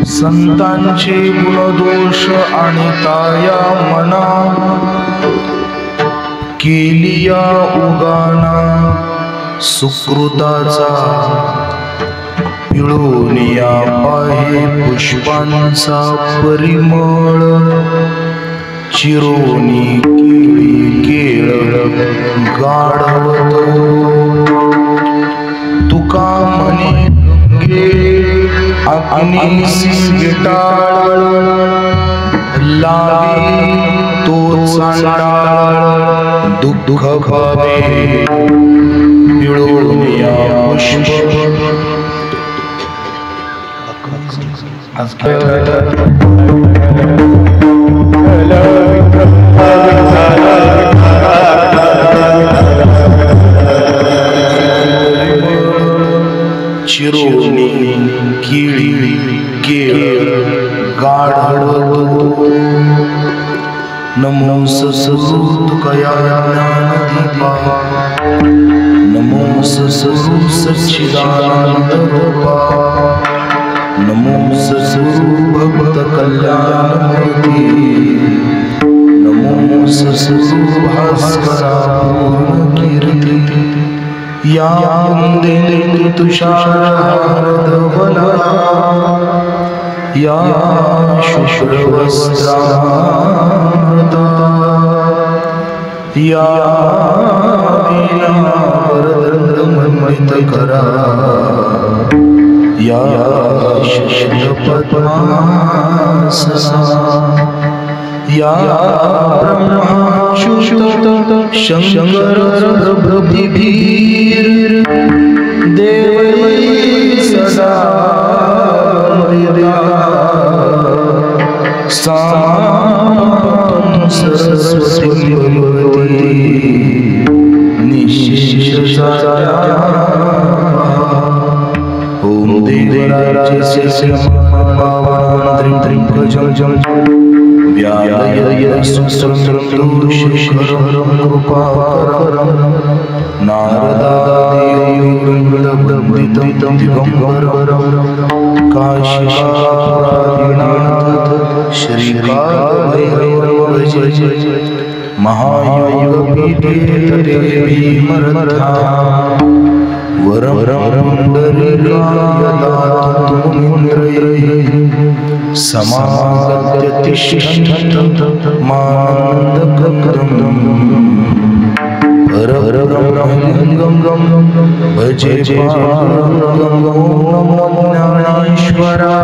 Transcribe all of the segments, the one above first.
संतांचे गुणदोष आणि ताया मना, केलिया उगाना सुकृताचा, पिळूनिया पाहे पुष्पांचा परिमळ, चिरोनी केळी केळ गाढवतो, तुका म्हणे गंगे अग्नीसी विटाळ, लावी तो चांडाळ दुःख भावे, पिळूनिया पुष्प। आज चिरोनी केळी केळ गाढवतो, नमो सद्गुरुतुकया ज्ञानदीपा, नमो सद्गुरु सच्चिदानंद रूपा, नमो सद्गुरु भक्त कल्याणमूर्ती, नमो सद्गुरु भास्करा कीर्ती, या वंदे तुषारहारधवला, या शुभ्रवस्त्रामृता, या वीणावरदंडमण्डितकरा, या शतपद्मासना, या ब्रह्माच्युत शंकर प्रभृतिभीर देवै सदा मर्यादा, सामां सरस्वती भगवती निःशेषजाया। ओम देवराजस्य पावनं त्र्यंबकं व्यालय सुस्रं शेखरं कृपाकरं, नारदादिवृन्दवन्दितं दिगम्बरं, काशीपुरादिनाथ श्रीकालभैरवं भजे, महायोगपीठे तटे भीमरथा, वरपुण्डरीकाय दातु मुनीन्द्रैः, समागत्य तिष्ठन्तं मानन्दकरम्, परब्रह्मलिङ्गं भजे पारब्रह्मं। नमो ज्ञानेश्वरा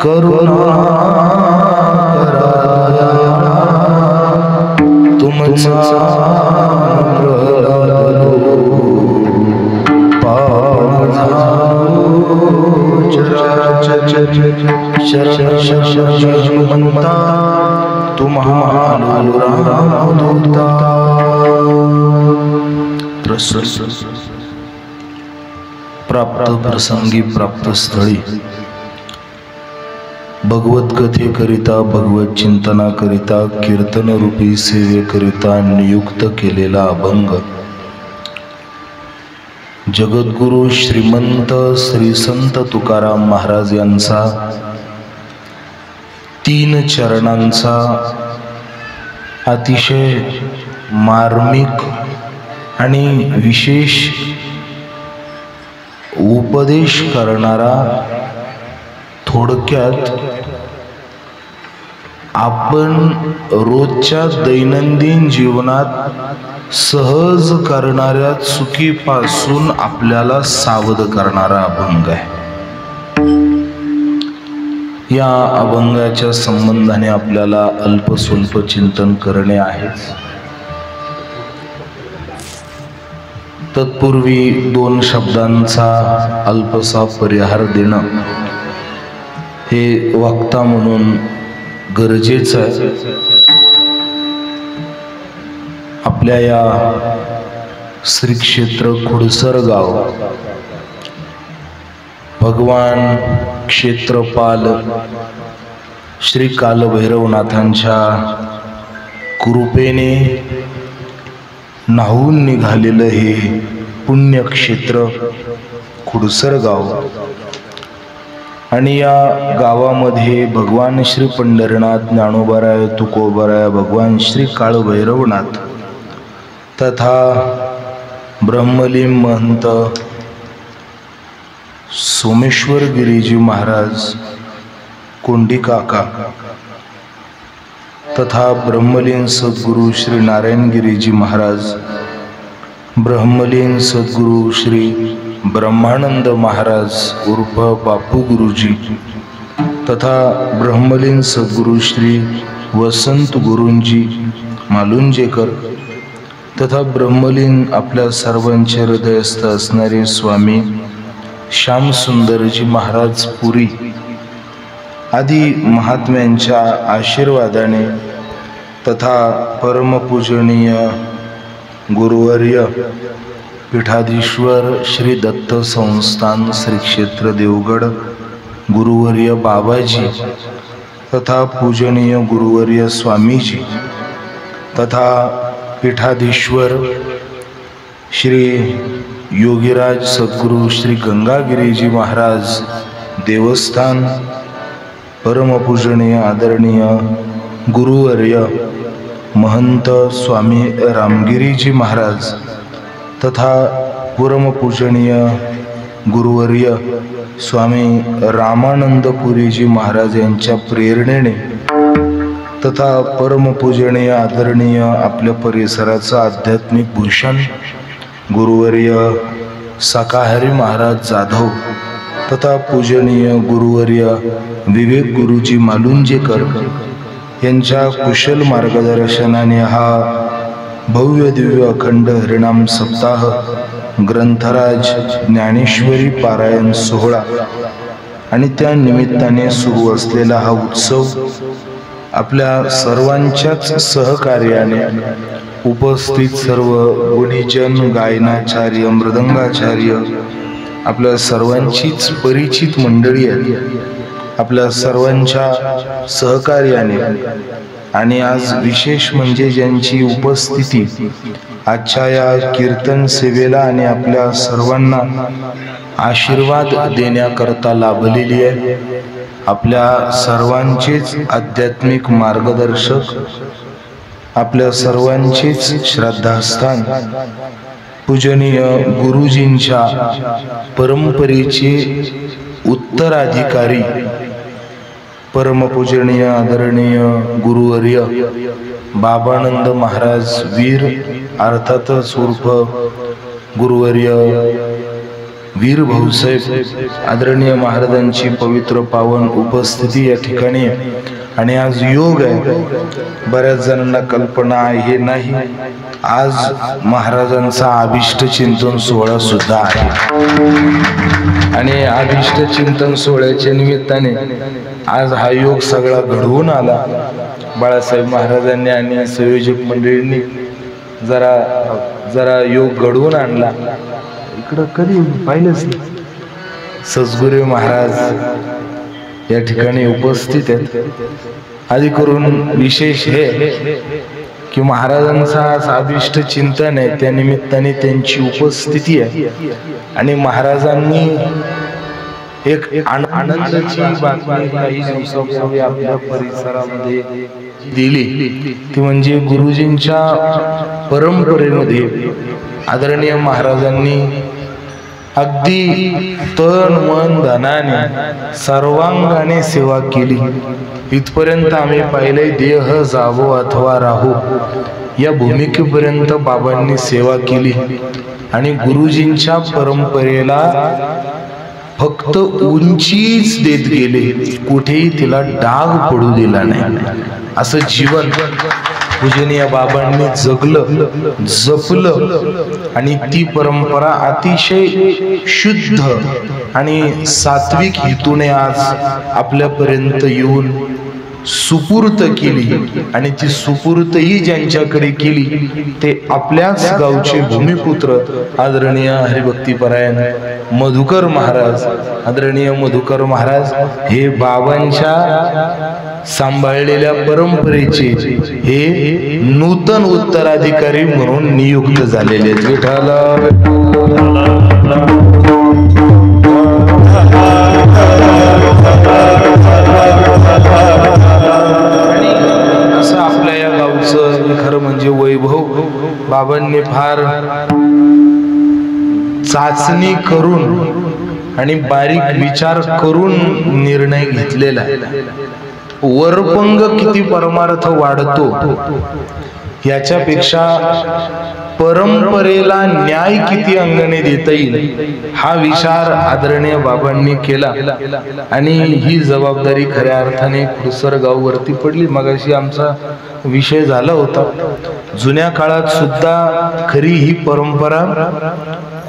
करुणाकराय, तुमचा शरणमंता तुम्हारा रामदूता। प्राप्त प्रसंगी प्राप्त स्थळी भगवत कथेकरिता, भगवत चिंतनाकरिता, कीर्तन रूपी सेवेकरिता नियुक्त केलेला अभंग जगद्गुरु श्रीमंत श्री संत तुकाराम महाराज यांचा 3 चरणांचा अतिशय मार्मिक आणि विशेष उपदेश करणारा, थोडक्यात आपण रोजच्या दैनंदिन जीवनात सहज करणाऱ्या चुकीपासून आपल्याला सावध करणारा अभंग आहे। या अभंगाच्या संबंधाने आपल्याला अल्पस्वल्प चिंतन करणे आहेच। तत्पूर्वी 2 शब्दांचा अल्पसा परिहार देणं हे वक्ता म्हणून गरजेचं आहे। आपल्या या श्री क्षेत्र खुडसरगाव भगवान क्षेत्रपाल श्री कालभैरवनाथांच्या कृपेने न्हावून निघालेलं हे पुण्यक्षेत्र खुडसरगाव आणि या गावामध्ये भगवान श्री पंढरीनाथ, ज्ञानोबाराय, तुकोबाराय, भगवान श्री काळभैरवनाथ तथा ब्रह्मलीन महंत सोमेश्वर गिरीजी महाराज कोंडी काका तथा ब्रह्मलीन सद्गुरु श्री नारायण गिरीजी महाराज, ब्रह्मलीन सद्गुरु श्री ब्रह्मानंद महाराज उर्फ बापू गुरुजी तथा ब्रह्मलीन सद्गुरु श्री वसंत गुरुंजी मालुंजेकर तथा ब्रह्मलीन आपल्या सर्वांचे हृदयस्थ असणारे स्वामी श्याम सुंदरजी महाराज पुरी आदी महात्म्यांच्या आशीर्वादाने तथा परमपूजनीय गुरुवर्य पीठाधीश्वर श्री दत्त संस्थान श्री क्षेत्र देवगड गुरुवर्य बाबाजी तथा पूजनीय गुरुवर्य स्वामीजी तथा पीठाधीश्वर श्री योगीराज सद्गुरु श्री गंगागिरीजी महाराज देवस्थान, परमपूजनीय आदरणीय गुरुवर्य महंत स्वामी रामगिरीजी महाराज तथा परमपूजनीय गुरुवर्य स्वामी रामानंदपुरीजी महाराज यांच्या प्रेरणेने तथा परमपूजनीय आदरणीय आपल्या परिसराचा आध्यात्मिक भूषण गुरुवर्य शाकाहारी महाराज जाधव तथा पूजनीय गुरुवर्य विवेक गुरुजी मालुंजेकर यांच्या कुशल मार्गदर्शनाने हा भव्य दिव्य अखंड हरिनाम सप्ताह ग्रंथराज ज्ञानेश्वरी पारायण सोहळा आणि त्या निमित्ताने सुरू असलेला हा उत्सव आपल्या सर्वांच्याच सहकार्याने उपस्थित सर्व गुणीजन, गायनाचार्य, मृदंगाचार्य, आपल्या सर्वांचीच परिचित मंडळी आहे, आपल्या सर्वांच्या सहकार्याने आणि आज विशेष म्हणजे ज्यांची उपस्थिती आजच्या या कीर्तन सेवेला आणि आपल्या सर्वांना आशीर्वाद देण्याकरता लाभलेली आहे, आपल्या सर्वांचेच आध्यात्मिक मार्गदर्शक, आपल्या सर्वांचेच श्रद्धास्थान पूजनीय गुरुजींच्या परंपरेचे उत्तराधिकारी परमपूजनीय आदरणीय गुरुवर्य बाबानंद महाराज वीर अर्थातच उर्फ गुरुवर्य वीर भाऊसाहेब आदरणीय महाराजांची पवित्र पावन उपस्थिती या ठिकाणी आणि आज योग आहे. बऱ्याच जणांना कल्पना आहे नाही, आज महाराजांचा अभिष्ट चिंतन सोहळा सुद्धा आहे आणि अभिष्ट चिंतन सोहळ्याच्या निमित्ताने आज हा योग सगळा घडवून आला. बाळासाहेब महाराजांनी आणि संयोजक मंडळींनी जरा योग घडवून आणला. इकडं कधी पाहिलंच नाही. सद्गुरू महाराज या ठिकाणी उपस्थित आहेत. आधी करून विशेष हे की महाराजांचा आज अभिष्ट चिंतन आहे, त्या निमित्ताने त्यांची उपस्थिती आहे आणि महाराजांनी एक आनंदाची बातमी काही दिवसापूर्वी आपल्या परिसरामध्ये दिली, ती म्हणजे गुरुजींच्या परंपरेमध्ये आदरणीय महाराजांनी अगदी तन मन धनाने सर्वांगाने सेवा केली. इथपर्यंत आम्ही पाहिले देह जावो अथवा राहू या भूमिकेपर्यंत बाबांनी सेवा केली आणि गुरुजींच्या परंपरेला फक्त उंचीच देत गेले, कुठेही तिला डाग पडू दिला नाही. असं जीवन पूजनीय बाबांनी जगलं, जपलं आणि ती परंपरा अतिशय शुद्ध आणि सात्विक हेतूने आज आपल्यापर्यंत येऊन सुपूर्त केली आणि ती सुपूर्तही ज्यांच्याकडे केली ते आपल्याच गावचे भूमिपुत्र आदरणीय हरिभक्तीपरायण मधुकर महाराज. आदरणीय मधुकर महाराज हे बाबांच्या सांभाळलेल्या परंपरेचे हे नूतन उत्तराधिकारी म्हणून नियुक्त झालेले आहेत. विठ्ठल चाचणी करून आणि बारीक विचार करून निर्णय घेतलेला आहे। वरपंग किती परमार्थ वाढतो याच्यापेक्षा परंपरेला न्याय किती अंगणे देता येईल हा विचार आदरणीय बाबांनी केला आणि ही जबाबदारी खऱ्या अर्थाने खुडसरगाव वरती पडली। मगाशी आमचा विषय झाला होता, जुन्या काळात सुद्धा खरी ही परंपरा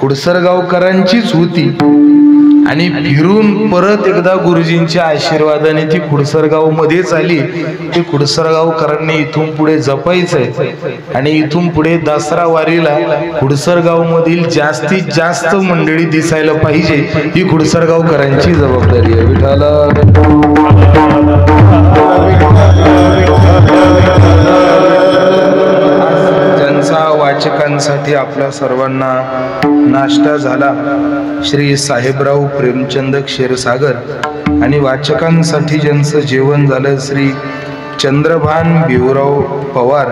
खुडसरगावकरांचीच होती आणि फिरून परत एकदा गुरुजींच्या आशीर्वादाने ती खुडसरगाव मध्येच आली। ते खुडसरगावकरांनी इथून पुढे जपायचंय आणि इथून पुढे दसरा वारीला खुडसरगाव मधील जास्तीत जास्त मंडळी दिसायला पाहिजे, ही खुडसरगावकरांची जबाबदारी आहे। विठाला ज्यांचा वाचकांसाठी आपल्या सर्वांना नाश्ता झाला, श्री साहेबराव प्रेमचंद क्षीरसागर, आणि वाचकांसाठी ज्यांचं जेवण झालं श्री चंद्रभान भिवराव पवार,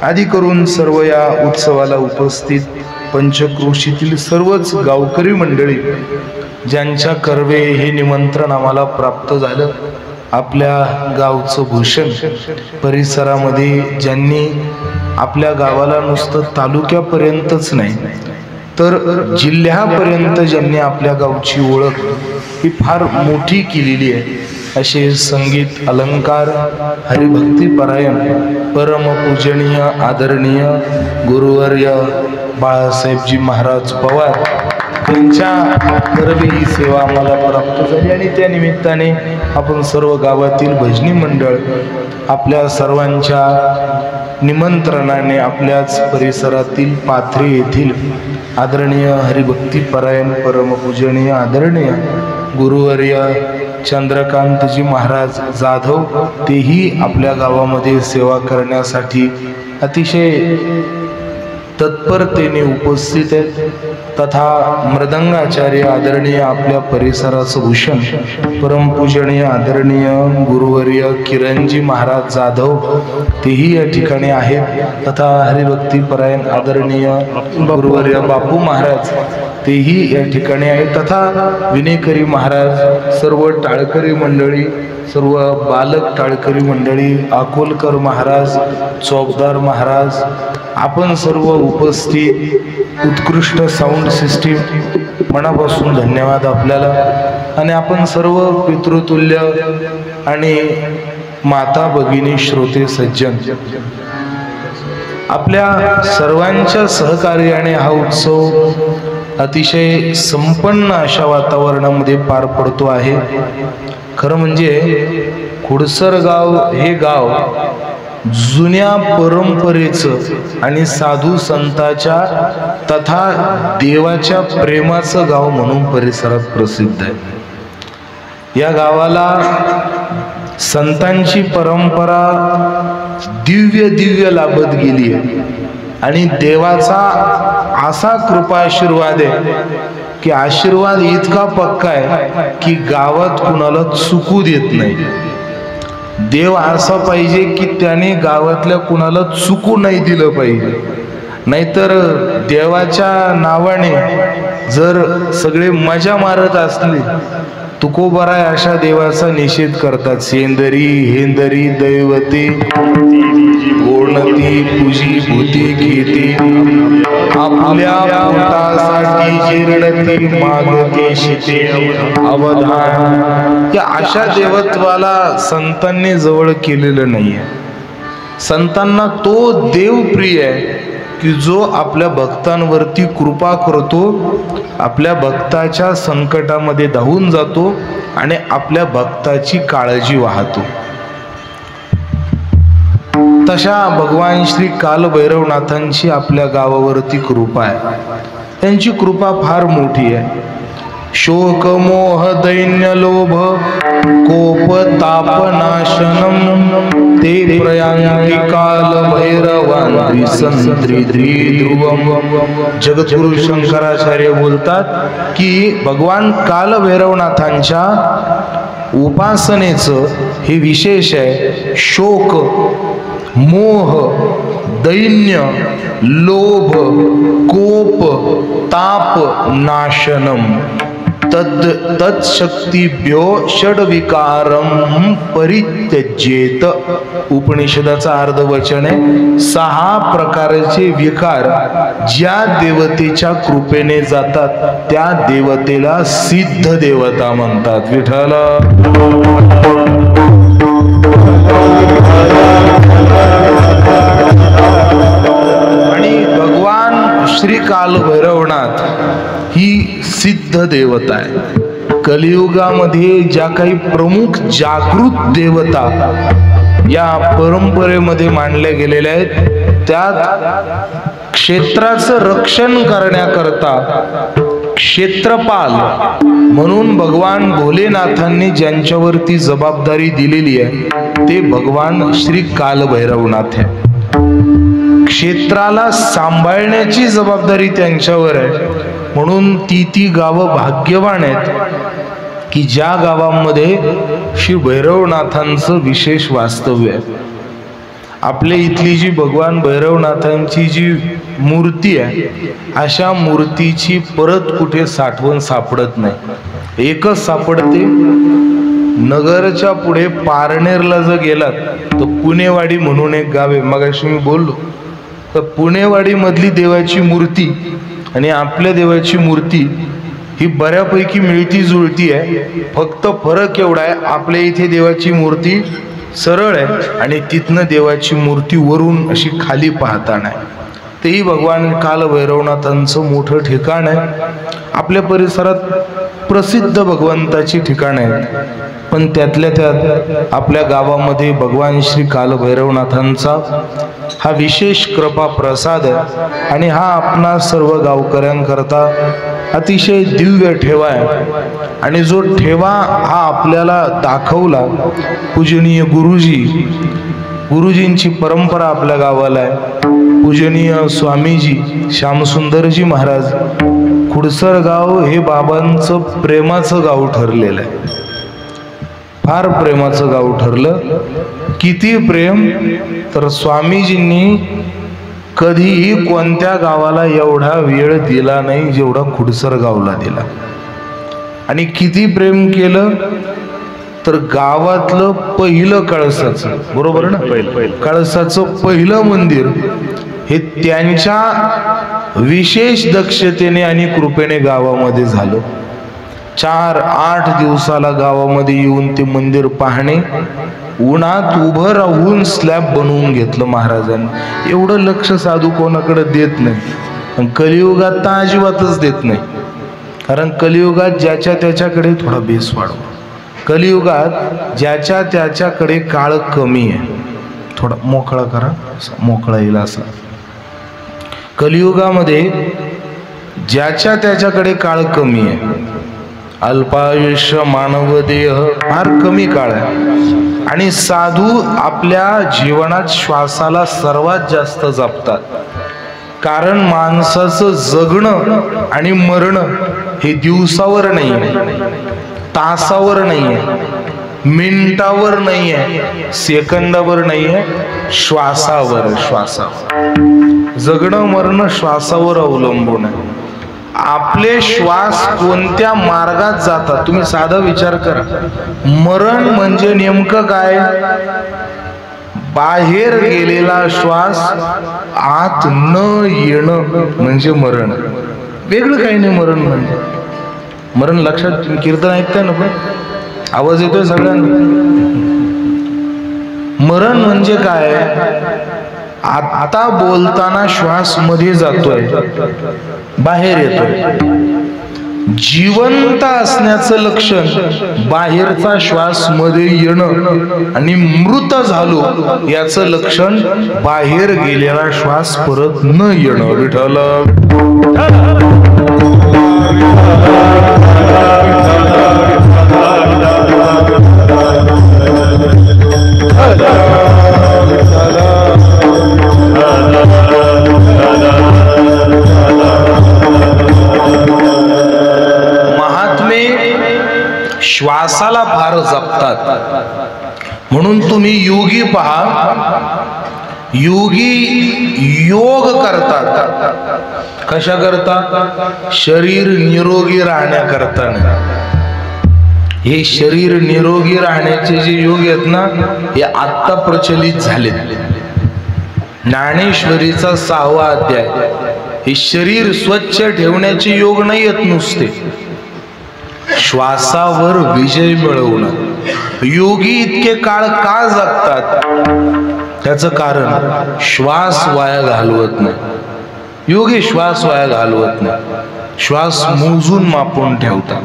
आदी करून सर्व या उत्सवाला उपस्थित पंचक्रोशीतील सर्वच गावकरी मंडळी ज्यांच्या कर्वे हे निमंत्रण आम्हाला प्राप्त झालं, आपल्या गावचं भूषण, परिसरामध्ये ज्यांनी आपल्या गावाला नुसतं तालुक्यापर्यंतच नाही तर जिल्ह्यापर्यंत ज्यांनी आपल्या गावची ओळख ही फार मोठी केलेली आहे, असे संगीत अलंकार हरिभक्ती परायण परमपूजनीय आदरणीय गुरुवर्य बाळासाहेबजी महाराज पवार त्यांच्या कर्वे ही सेवा आम्हाला प्राप्त झाली आणि त्या निमित्ताने आपण सर्व गावातील भजनी मंडळ आपल्या सर्वांच्या निमंत्रणाने आपल्याच परिसरातील पाथरी येथील आदरणीय हरिभक्ती परायण परमपूजनीय आदरणीय गुरुवर्य चंद्रकांतजी महाराज जाधव तेही आपल्या गावामध्ये सेवा करण्यासाठी अतिशय तत्परतेने उपस्थित आहेत। तथा मृदंगाचार्य आदरणीय आपल्या परिसराचं भूषण परमपूजनीय आदरणीय गुरुवर्य किरणजी महाराज जाधव तेही या ठिकाणी आहेत। तथा हरिभक्ती परायण आदरणीय गुरुवर्य बापू महाराज तेही या ठिकाणी आहेत। तथा विनेकरी महाराज, सर्व टाळकरी मंडळी, सर्व बालक टाळकरी मंडळी, अकोलकर महाराज, चौकदार महाराज, आपण सर्व उपस्थित, उत्कृष्ट साऊंड सिस्टीम, मनापासून धन्यवाद आपल्याला। आणि आपण सर्व पितृतुल्य आणि माता भगिनी श्रोते सज्जन, आपल्या सर्वांच्या सहकार्याने हा उत्सव अतिशय संपन्न अशा वातावरणामध्ये पार पडतो आहे। खरं म्हणजे खुडसरगाव हे गाव जुन्या परंपरेचं आणि साधू संतांच्या तथा देवाच्या प्रेमाचं गाव म्हणून परिसरात प्रसिद्ध आहे। या गावाला संतांची परंपरा दिव्य लाभत गेली आहे आणि देवाचा असा कृपा आशीर्वाद आहे की आशीर्वाद इतका पक्का आहे की गावात कुणाला चुकू देत नाही। देव असा पाहिजे की त्याने गावातल्या कुणाला चुकू नाही दिलं पाहिजे, नाहीतर देवाच्या नावाने जर सगळे मजा मारत असले तुकोबराय अशा देवाचा निषेध करतात। सेंदरी हेंदरी दैवते गोणती पूजी भूती घेते, आपल्या पोटासाठी जिरडती मागते शिते अवधान। या अशा देवत्वाला संतांनी जवळ केलेलं नाहीये। संतांना तो देव प्रिय आहे की जो आपल्या भक्तांवरती कृपा करतो, आपल्या भक्ताच्या संकटामध्ये धावून जातो आणि आपल्या भक्ताची काळजी वाहतो। तशा भगवान श्री कालभैरवनाथांची आपल्या गावावरती कृपा आहे। त्यांची कृपा फार मोठी आहे। शोक मोह दैन्य लोभ कोप तापनाशनम ते प्रयांती काल भैरवांत्री संत्री ध्रुवम। जगद्गुरु शंकराचार्य बोलतात की भगवान काल भैरवनाथांच्या उपासनेचं हे विशेष आहे। शोक मोह दैन्य लोभ कोप ताप नाशनम तत्शक्तिभ्यो षड्विकारम परित्यजेत। उपनिषदाचा अर्धवचन आहे 6 प्रकारचे विकार ज्या देवतेच्या कृपेने जातात त्या देवतेला सिद्ध देवता म्हणतात। विठ्ठल आणि भगवान श्री कालभैरवनाथ ही सिद्ध देवता आहे। कलियुगामध्ये ज्या काही प्रमुख जागृत देवता या परंपरेमध्ये मानल्या गेलेल्या आहेत त्यात क्षेत्राचं रक्षण करण्याकरता क्षेत्रपाल म्हणून भगवान भोलेनाथांनी ज्यांच्यावरती जबाबदारी दिलेली आहे ते भगवान श्री कालभैरवनाथ आहे। क्षेत्राला सांभाळण्याची जबाबदारी त्यांच्यावर आहे म्हणून ती गावं भाग्यवान आहेत की ज्या गावांमध्ये श्री भैरवनाथांचं विशेष वास्तव्य आहे। आपल्या इथली जी भगवान भैरवनाथांची जी मूर्ती आहे अशा मूर्तीची परत कुठे साठवण सापडत नाही। एकच सापडते, नगरच्या पुढे पारनेरला जर गेलात तर पुणेवाडी म्हणून एक गाव आहे, मगाशी मी बोललो तर पुणेवाडी मधली देवाची मूर्ती आणि आपल्या देवाची मूर्ती ही बऱ्यापैकी मिळती जुळती आहे। फक्त फरक एवढा आहे, आपल्या इथे देवाची मूर्ती सरळ आहे आणि तिथनं देवाची मूर्ती वरून अशी खाली पाहता नाही। तेही भगवान कालभैरवनाथांचं मोठं ठिकाण आहे। आपल्या परिसरात प्रसिद्ध भगवंताची ठिकाणं आहेत पण त्यातल्या त्यात आपल्या गावामध्ये भगवान श्री कालभैरवनाथांचा हा विशेष कृपा प्रसाद आहे आणि हा आपणा सर्व गावकऱ्यांकरता अतिशय दिव्य ठेवा आहे। आणि जो ठेवा हा आपल्याला दाखवला पूजनीय गुरुजींची परंपरा आपल्या गावाला आहे। पूजनीय स्वामीजी श्यामसुंदरजी महाराज खुडसर गाव हे बाबांचं प्रेमाचं गाव ठरलेलं आहे। फार प्रेमाचं गाव ठरलं। किती प्रेम तर स्वामीजींनी कधीही कोणत्या गावाला एवढा वेळ दिला नाही जेवढा खुडसर गावला दिला। आणि किती प्रेम केलं तर गावातलं पहिलं कळसाचं, बरोबर ना, कळसाचं पहिलं मंदिर हे त्यांच्या विशेष दक्षतेने आणि कृपेने गावामध्ये झालं। 4-8 दिवसाला गावामध्ये येऊन ते मंदिर पाहणे, उन्हात उभं राहून स्लॅब बनवून घेतलं महाराजांनी। एवढं लक्ष साधू कोणाकडे देत नाही, पण कलियुगात तर अजिबातच देत नाही। कारण कलियुगात ज्याच्या त्याच्याकडे थोडा बेस वाढवा, कलियुगात ज्याच्या त्याच्याकडे काळ कमी आहे, थोडा मोकळा करा, मोकळा येईल असा। कलियुगामध्ये ज्याच्या त्याच्याकडे काळ कमी आहे, अल्पायुष्य मानव देह फार कमी काळ आहे आणि साधू आपल्या जीवनात श्वासाला सर्वात जास्त जपतात। कारण माणसाचं जगणं आणि मरणं हे दिवसावर नाही आहे, तासावर नाही आहे, मिनिटावर नाही आहे, सेकंदावर नाही आहे, श्वासावर। जगणं मरणं श्वासावर अवलंबून आहे। आपले श्वास कोणत्या मार्गात जातात तुम्ही साधा विचार करा। मरण म्हणजे नेमकं काय? बाहेर गेलेला श्वास आत न येणं म्हणजे मरण, वेगळं काही नाही। मरण म्हणजे मरण लक्षात, कीर्तन ऐकताय ना, पण आवाज येतोय सगळ्यांना? मरण म्हणजे काय? आता बोलताना श्वास मध्ये जातोय, बाहेर येतोय। जिवंत असण्याचं लक्षण बाहेरचा श्वास मध्ये येणं आणि मृत झालो याचं लक्षण बाहेर गेलेला श्वास परत न येणं। विठ्ठल श्वासाला फार जपतात। म्हणून तुम्ही योगी पहा, योगी योग करतात. कशा करता? शरीर निरोगी राहण्याकरता. हे शरीर निरोगी राहण्याचे जे योग आहेत ना, हे आत्ता प्रचलित झालेत. ज्ञानेश्वरीचा 6वा अध्याय. हे शरीर स्वच्छ ठेवण्याचे योग नाही आहेत नुसते, श्वासावर विजय मिळवणं. योगी इतके काळ का जगतात? त्याचं कारण श्वास वाया घालवत नाही. योगी श्वास वाया घालवत नाही, श्वास मोजून मापून ठेवतात.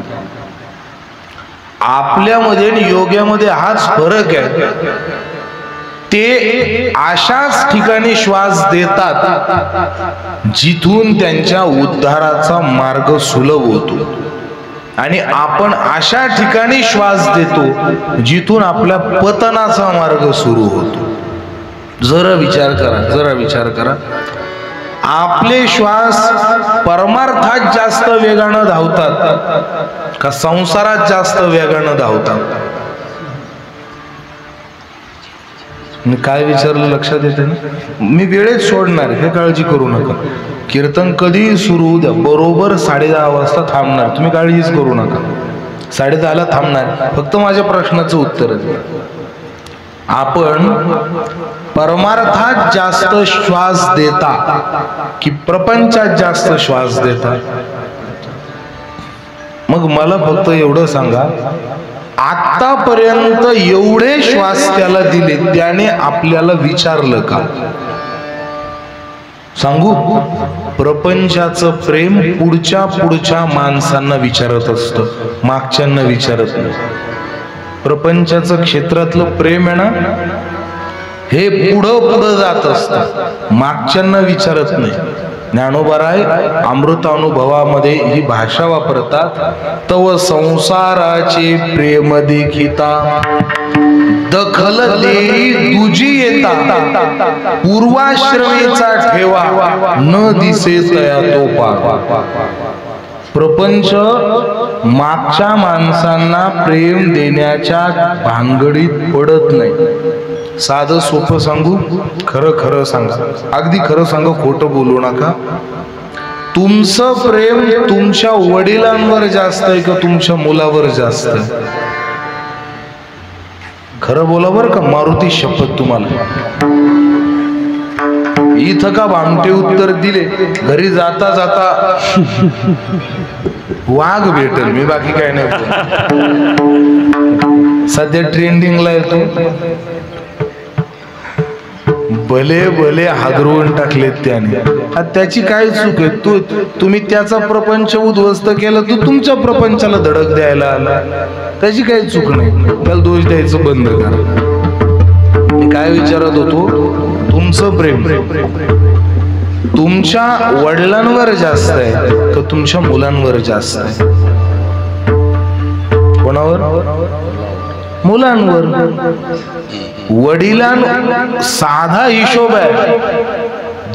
आपल्यामध्ये आणि योग्यामध्ये हाच फरक आहे. ते अशाच ठिकाणी श्वास देतात जिथून त्यांच्या उद्धाराचा मार्ग सुलभ होतो, आणि आपण अशा ठिकाणी श्वास देतो जिथून आपल्या पतनाचा मार्ग सुरू होतो. जरा विचार करा, जरा विचार करा. आपले श्वास परमार्थात जास्त वेगानं धावतात का संसारात जास्त वेगानं धावतात? मी काय विचारलं लक्षात येते ना? मी वेळेत सोडणार, हे काळजी करू नका. कीर्तन कधी सुरू होऊ द्या, बरोबर 10:30 वाजता थांबणार. तुम्ही काळजीच करू नका. 10:30ला थांबणार. फक्त माझ्या प्रश्नाचं उत्तर द्या. आपण परमार्थात जास्त श्वास देता की प्रपंचात जास्त श्वास देता? मग मला फक्त एवढं सांगा, आतापर्यंत एवढे श्वास त्याला दिले, त्याने आपल्याला विचारलं का? सांगू, प्रपंचाचं प्रेम पुढच्या माणसांना विचारत असतं, मागच्यांना विचारत नाही. प्रपंचाचं क्षेत्रातलं प्रेम आहे ना, हे पुढं जात असतं, मागच्यांना विचारत नाही. ज्ञानोबाराय अमृतानुभवामध्ये ही भाषा वापरतात. तव संसाराचे प्रेम देखिता दखल देई तुझी येता, पूर्वाश्रमेचा ठेवा न दिसे तया तो पा. प्रपंच मागच्या माणसांना प्रेम देण्याच्या भानगडीत पडत नाही. साधं सोपं सांगू, खरं खरं सांगा, अगदी खरं सांगा, खोटं बोलू नका. तुमचं प्रेम तुमच्या वडिलांवर जास्त आहे का तुमच्या मुलावर जास्त आहे? खरं बोला बरं का, मारुती शपथ तुम्हाला. इथं का भामटे उत्तर दिले, घरी जाता जाता वाघ भेटेल मी, बाकी काय नाही. सध्या ट्रेंडिंगला येतो. भले भले हादरवून टाकलेत त्याने. त्याची काय चूक आहे? तुम्ही त्याचा प्रपंच उद्ध्वस्त केला, तू तुमच्या प्रपंचाला धडक द्यायला आला, त्याची काही चूक नाही. त्याला दोष द्यायचं बंद करा. मी काय विचारत होतो, तुमचं प्रेम तुमच्या वडिलांवर जास्त आहे का तुमच्या मुलांवर जास्त आहे? कोणावर? मुलांवर. वडिलां साधा हिशोब आहे,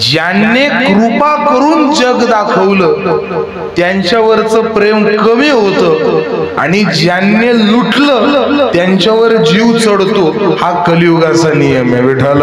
ज्यांनी कृपा करून जग दाखवलं त्यांच्यावरचं प्रेम कमी होतं, आणि ज्यांनी लुटलं त्यांच्यावर जीव चढतो. हा कलियुगाचा नियम आहे. विठ्ठल